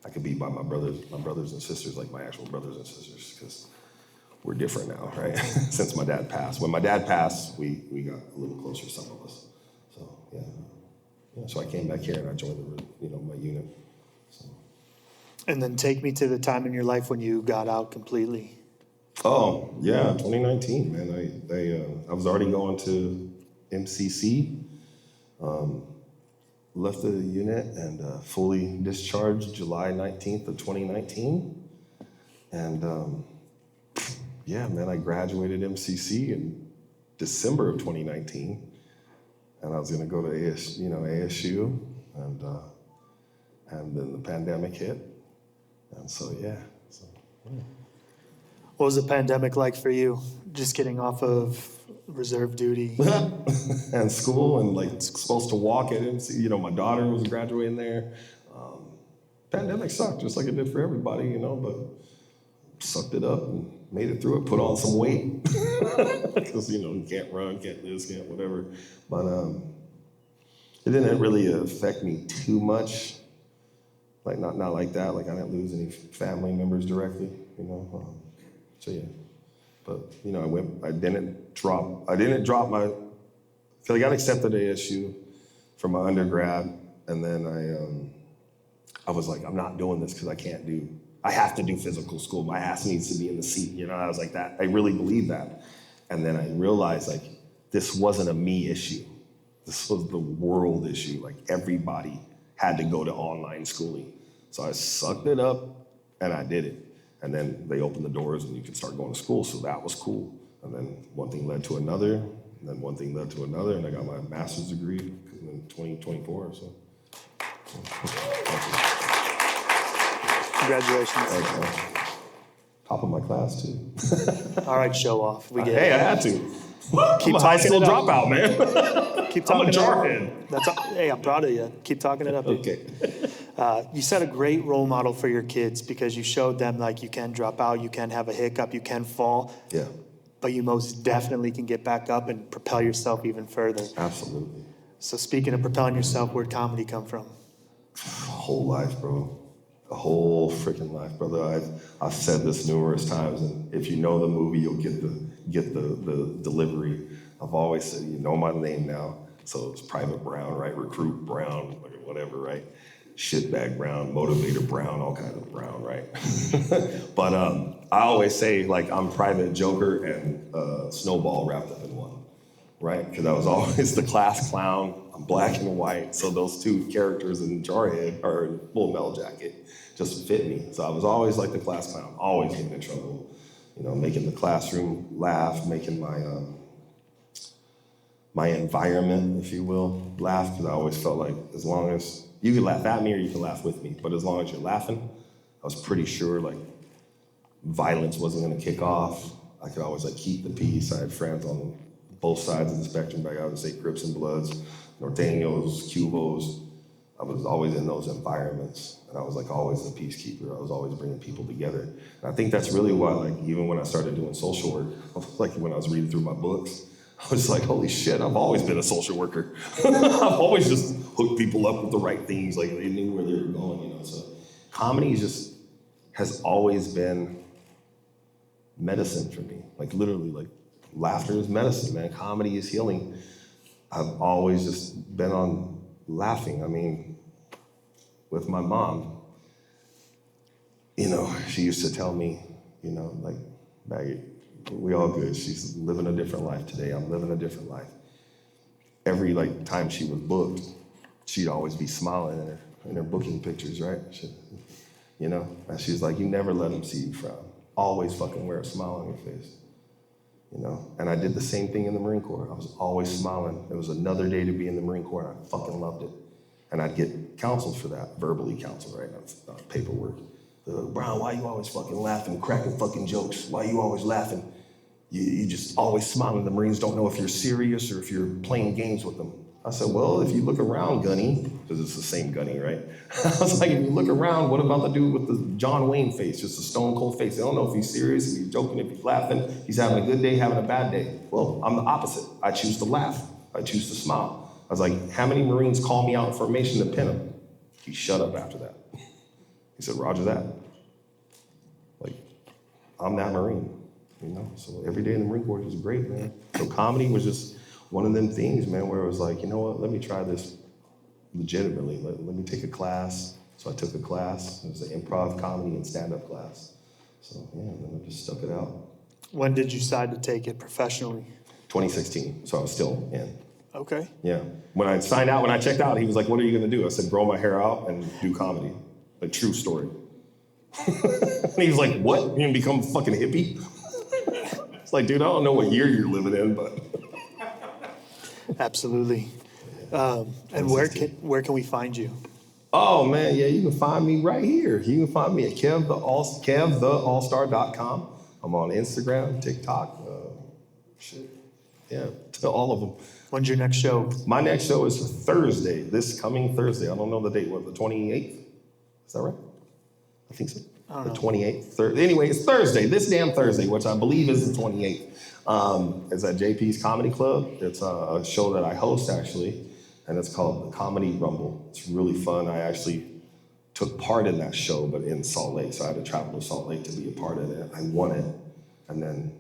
I could be by my brothers and sisters, like my actual brothers and sisters, because we're different now, right? Since my dad passed. When my dad passed, we got a little closer, some of us. So, yeah. So I came back here and I joined my unit. So. And then take me to the time in your life when you got out completely. Oh, yeah, 2019, man. I was already going to MCC, left the unit and fully discharged July 19th of 2019. And yeah, man, I graduated MCC in December of 2019. And I was gonna go to ASU, and then the pandemic hit. And so, yeah. What was the pandemic like for you? Just getting off of reserve duty? And school, and like supposed to walk at MC. My daughter was graduating there. Pandemic sucked, just like it did for everybody, but sucked it up and made it through it, put on some weight. Because, you can't run, can't this, can't whatever. But it didn't really affect me too much. Like, not like that. Like, I didn't lose any family members directly, So, yeah. But, I didn't drop my, because I got accepted to ASU for my undergrad. And then I was like, I'm not doing this because I have to do physical school. My ass needs to be in the seat. I was like that. I really believe that. And then I realized like, this wasn't a me issue. This was the world issue. Like everybody had to go to online schooling. So I sucked it up and I did it. And then they opened the doors and you could start going to school. So that was cool. And then one thing led to another, and then one thing led to another. And I got my master's degree in 2024 or so. Congratulations. Thanks, man. Top of my class too. All right, show off. We get Hey, it. I had to. Keep I'm a high talking school it up. dropout, man. Keep I'm a talking it up. jarhead. Hey, I'm proud of you. Keep talking it up. Dude. Okay. You set a great role model for your kids because you showed them like you can drop out, you can have a hiccup, you can fall. Yeah. But you most definitely can get back up and propel yourself even further. Absolutely. So speaking of propelling yourself, where'd comedy come from? Whole life, bro. A whole freaking life, brother. I've said this numerous times, and if you know the movie, you'll get the delivery. I've always said, you know my name now. So it's Private Brown, right? Recruit Brown, whatever, right? Shitbag Brown, Motivator Brown, all kinds of Brown, right? But I always say, like, I'm Private Joker and Snowball wrapped up in one, right? Because I was always the class clown. I'm black and white, so those two characters in Jarhead or Full Metal Jacket just fit me. So I was always like the class clown, always getting in trouble, making the classroom laugh, making my environment, if you will, laugh, because I always felt like as long as you can laugh at me or you can laugh with me, but as long as you're laughing, I was pretty sure like violence wasn't gonna kick off. I could always like keep the peace. I had friends on both sides of the spectrum, back out and say Crips and Bloods, Norteños, Cubos. I was always in those environments, and I was like always a peacekeeper. I was always bringing people together. And I think that's really why, like, even when I started doing social work, like when I was reading through my books, I was like, holy shit, I've always been a social worker. I've always just hooked people up with the right things, like they knew where they were going, So comedy has always been medicine for me. Like literally, like laughter is medicine, man. Comedy is healing. I've always just been on laughing. I mean, with my mom, she used to tell me, like, Maggie, we all good. She's living a different life today. I'm living a different life. Every time she was booked, she'd always be smiling in her booking pictures, right? And she was like, you never let them see you frown. Always fucking wear a smile on your face. And I did the same thing in the Marine Corps. I was always smiling. It was another day to be in the Marine Corps, and I fucking loved it. And I'd get counseled for that, verbally counseled, right? Not paperwork. Brown, why you always fucking laughing, cracking fucking jokes? Why you always laughing? You just always smiling. The Marines don't know if you're serious or if you're playing games with them. I said, well, if you look around, Gunny, because it's the same Gunny, right? I was like, if you look around, what about the dude with the John Wayne face, just a stone cold face? They don't know if he's serious, if he's joking, if he's laughing, he's having a good day, having a bad day. Well, I'm the opposite. I choose to laugh. I choose to smile. I was like, how many Marines call me out in formation to pin him? He shut up after that. He said, roger that. Like, I'm that Marine, So every day in the Marine Corps was great, man. So comedy was just one of them things, man, where it was like, you know what, let me try this legitimately. Let me take a class. So I took a class. It was an improv, comedy, and stand-up class. So, yeah, then I just stuck it out. When did you decide to take it professionally? 2016, so I was still in. Okay. Yeah. When I signed out, when I checked out, he was like, what are you gonna do? I said, grow my hair out and do comedy. A true story. And he was like, what? You gonna become a fucking hippie? It's like, dude, I don't know what year you're living in, but. Absolutely. And where can we find you? Oh man, yeah, you can find me right here. You can find me at KevTheAllstar.com. I'm on Instagram, TikTok, shit. Yeah, to all of them. When's your next show? My next show is Thursday, this coming Thursday. I don't know the date, what, the 28th? Is that right? I think so. I don't The know. 28th. Anyway, it's Thursday, this damn Thursday, which I believe is the 28th. It's at JP's Comedy Club. It's a show that I host, actually, and it's called The Comedy Rumble. It's really fun. I actually took part in that show, but in Salt Lake, so I had to travel to Salt Lake to be a part of it. I won it, and then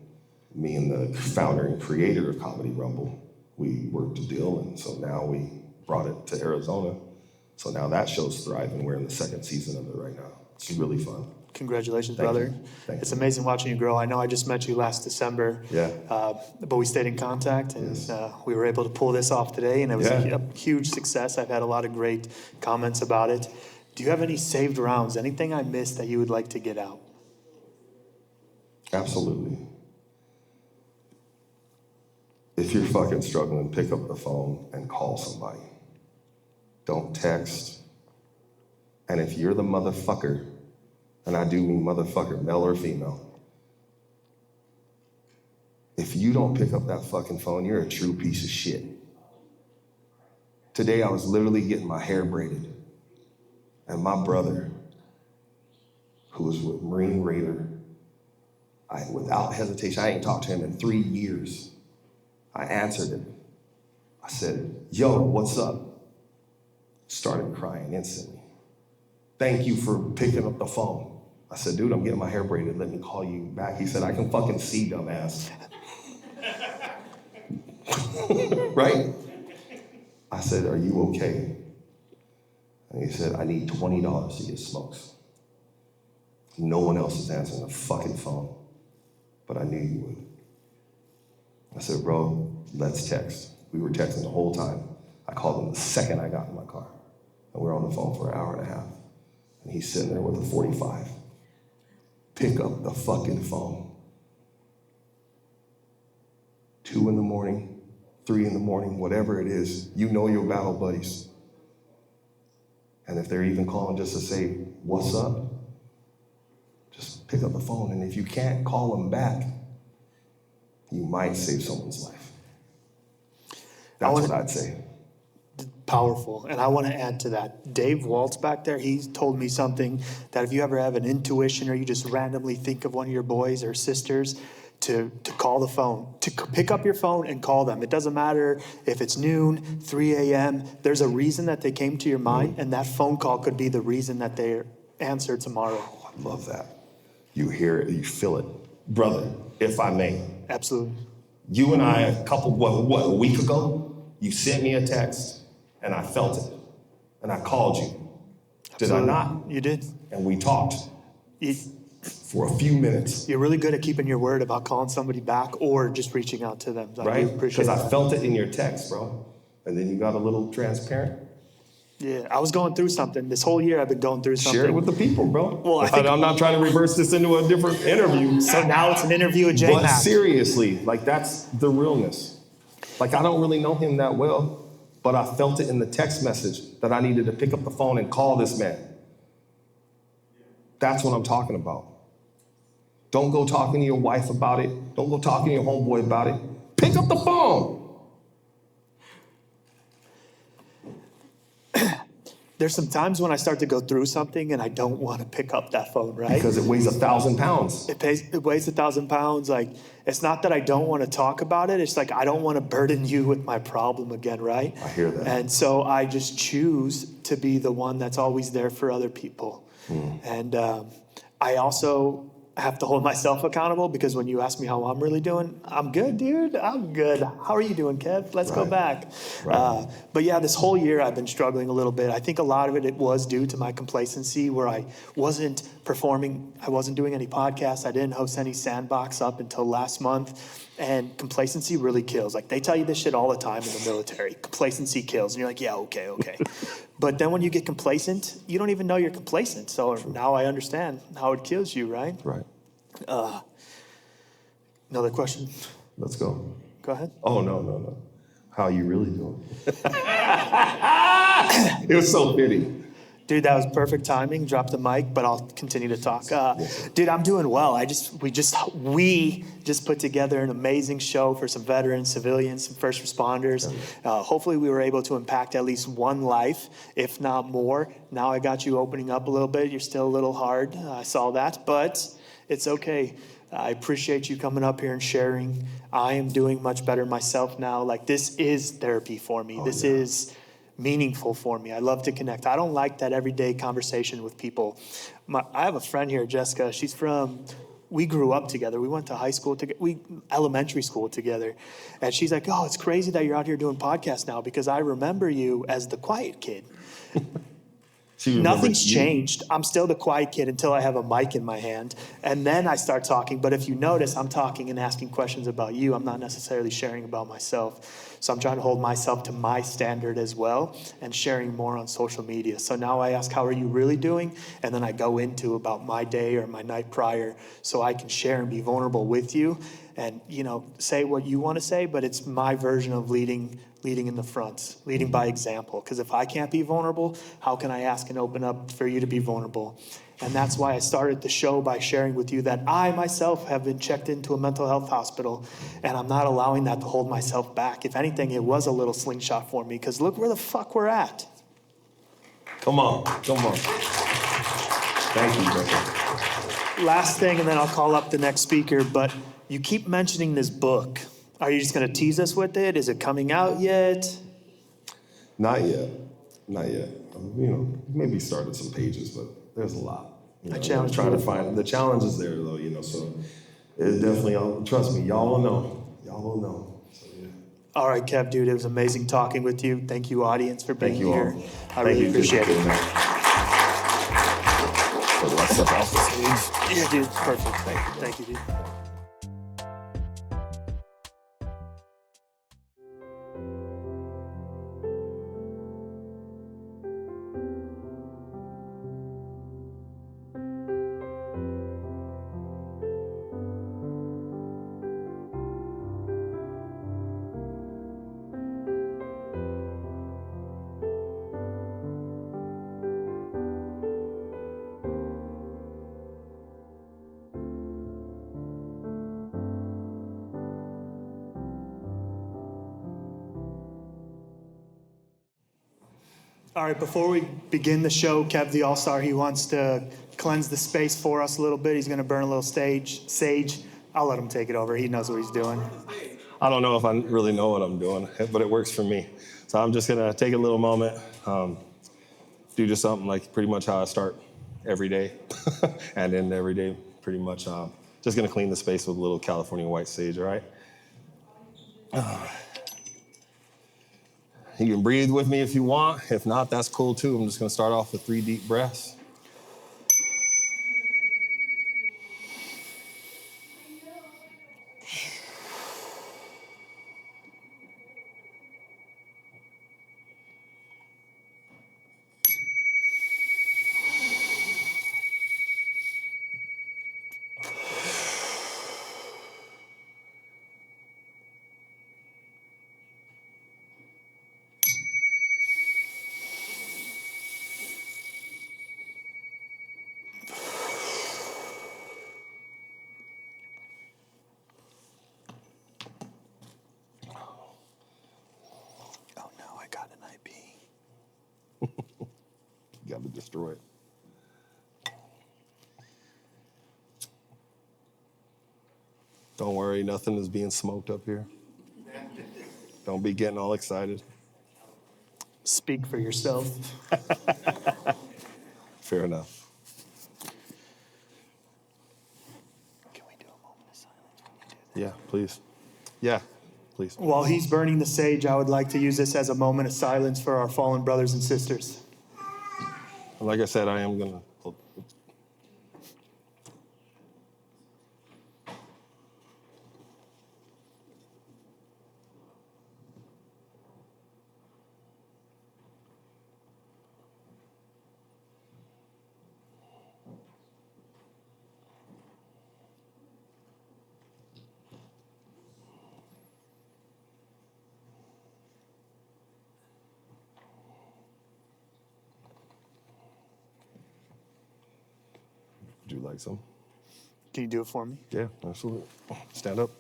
me and the founder and creator of Comedy Rumble, we worked a deal, and so now we brought it to Arizona. So now that show's thriving. We're in the second season of it right now. It's really fun. Congratulations, Thank brother. you. Thank It's you. amazing watching you grow. I know I just met you last December, Yeah. but we stayed in contact, and Yes. we were able to pull this off today, and it was Yeah. a huge success. I've had a lot of great comments about it. Do you have any saved rounds? Anything I missed that you would like to get out? Absolutely. If you're fucking struggling, pick up the phone and call somebody. Don't text. And if you're the motherfucker, and I do mean motherfucker, male or female, if you don't pick up that fucking phone, you're a true piece of shit. Today I was literally getting my hair braided, and my brother, who was with Marine Raider, without hesitation, I ain't talked to him in 3 years. I answered him. I said, yo, what's up? Started crying instantly. Thank you for picking up the phone. I said, dude, I'm getting my hair braided. Let me call you back. He said, I can fucking see, dumbass. Right? I said, are you okay? And he said, I need $20 to get smokes. No one else is answering the fucking phone, but I knew you would. I said, bro, let's text. We were texting the whole time. I called him the second I got in my car. And we were on the phone for an hour and a half. And he's sitting there with a 45. Pick up the fucking phone. 2 in the morning, 3 in the morning, whatever it is, you know your battle buddies. And if they're even calling just to say, what's up? Just pick up the phone. And if you can't call them back, you might save someone's life. That's what I'd say. Powerful. And I want to add to that. Dave Waltz back there, he told me something that if you ever have an intuition or you just randomly think of one of your boys or sisters, to call the phone, to pick up your phone and call them. It doesn't matter if it's noon, 3 a.m. There's a reason that they came to your mind, and that phone call could be the reason that they answer tomorrow. Oh, I love that. You hear it, you feel it. Brother, if I may. Absolutely. You and I, a week ago, you sent me a text, and I felt it, and I called you. Did I not? You did. And we talked for a few minutes. You're really good at keeping your word about calling somebody back or just reaching out to them. I do Right? appreciate Because I that. felt it in your text, bro. And then you got a little transparent. Yeah, I was going through something. This whole year I've been going through something. Share it with the people, bro. Well, I think- I'm not trying to reverse this into a different interview. So now it's an interview with But JMach. seriously, like that's the realness. Like I don't really know him that well, but I felt it in the text message that I needed to pick up the phone and call this man. That's what I'm talking about. Don't go talking to your wife about it. Don't go talking to your homeboy about it. Pick up the phone. There's some times when I start to go through something and I don't want to pick up that phone, right? Because it weighs 1,000 pounds. It weighs 1,000 pounds. Like, it's not that I don't want to talk about it. It's like, I don't want to burden you with my problem again, right? I hear that. And so I just choose to be the one that's always there for other people. And I also have to hold myself accountable, because when you ask me how I'm really doing, I'm good, dude. I'm good. How are you doing, Kev? Let's go back. Right. But yeah, this whole year I've been struggling a little bit. I think a lot of it was due to my complacency, where I wasn't performing. I wasn't doing any podcasts. I didn't host any Sandbox up until last month. And complacency really kills. Like, they tell you this shit all the time in the military. Complacency kills. And you're like, yeah, okay. But then when you get complacent, you don't even know you're complacent. So now I understand how it kills you, right? Right. Another question? Let's go. Go ahead. Oh, no. How are you really doing? It was so fitting. Dude, that was perfect timing. Drop the mic, but I'll continue to talk. Dude, I'm doing well. We just put together an amazing show for some veterans, civilians, some first responders. Hopefully we were able to impact at least one life, if not more. Now I got you opening up a little bit. You're still a little hard. I saw that, but it's okay. I appreciate you coming up here and sharing. I am doing much better myself now. Like, this is therapy for me. This is meaningful for me. I love to connect. I don't like that everyday conversation with people. I have a friend here, Jessica. We grew up together. We went to high school together, elementary school together. And she's like, oh, it's crazy that you're out here doing podcasts now, because I remember you as the quiet kid. Nothing's changed. I'm still the quiet kid until I have a mic in my hand. And then I start talking. But if you notice, I'm talking and asking questions about you. I'm not necessarily sharing about myself. So I'm trying to hold myself to my standard as well, and sharing more on social media. So now I ask, how are you really doing? And then I go into about my day or my night prior, so I can share and be vulnerable with you and, say what you want to say, but it's my version of leading in the front, leading by example. Because if I can't be vulnerable, how can I ask and open up for you to be vulnerable? And that's why I started the show by sharing with you that I myself have been checked into a mental health hospital, and I'm not allowing that to hold myself back. If anything, it was a little slingshot for me, because look where the fuck we're at. Come on. Thank you, brother. Last thing, and then I'll call up the next speaker, but you keep mentioning this book. Are you just going to tease us with it? Is it coming out yet? Not yet. Maybe started some pages, but there's a lot. I'm trying to find the challenge is there though. So it definitely. Trust me, y'all will know. So, yeah. All right, Kev, dude, it was amazing talking with you. Thank you, audience, for being here. I really appreciate it. Let's step off the stage. Yeah, dude, perfect. Thank you, dude. All right, before we begin the show, Kev The Allstar, he wants to cleanse the space for us a little bit. He's going to burn a little sage. I'll let him take it over. He knows what he's doing. I don't know if I really know what I'm doing, but it works for me. So I'm just going to take a little moment, do just something like pretty much how I start every day and end every day pretty much. Just going to clean the space with a little California white sage, all right? You can breathe with me if you want. If not, that's cool too. I'm just going to start off with 3 deep breaths. Oh, no, I got an IP. Got to destroy it. Don't worry, nothing is being smoked up here. Don't be getting all excited. Speak for yourself. Fair enough. Yeah, please. Yeah, please. While he's burning the sage, I would like to use this as a moment of silence for our fallen brothers and sisters. Like I said, I am gonna. Would you like some? Can you do it for me? Yeah, absolutely. Stand up.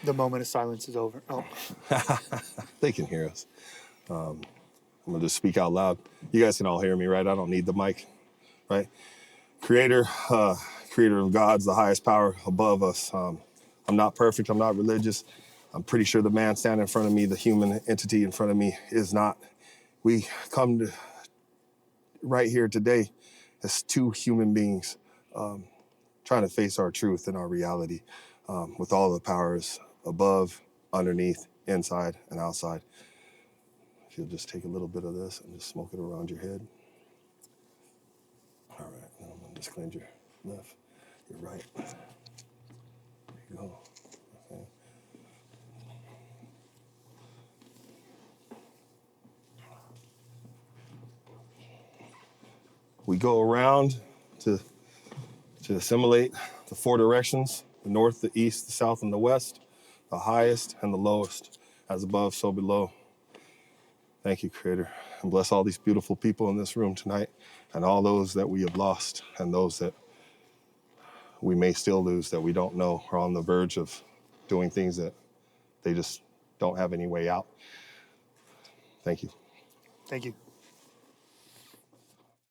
The moment of silence is over. Oh, They can hear us. I'm gonna just speak out loud. You guys can all hear me, right? I don't need the mic, right? Creator, creator of gods, the highest power above us. I'm not perfect. I'm not religious. I'm pretty sure the man standing in front of me, the human entity in front of me, is not. We come to right here today as two human beings trying to face our truth and our reality with all the powers above, underneath, inside, and outside. If you'll just take a little bit of this and just smoke it around your head. All right, now I'm gonna just cleanse your left, your right. There you go. Okay. We go around to assimilate the four directions: the north, the east, the south, and the west, the highest and the lowest, as above, so below. Thank you, Creator, and bless all these beautiful people in this room tonight, and all those that we have lost, and those that we may still lose that we don't know are on the verge of doing things that they just don't have any way out. Thank you. thank you.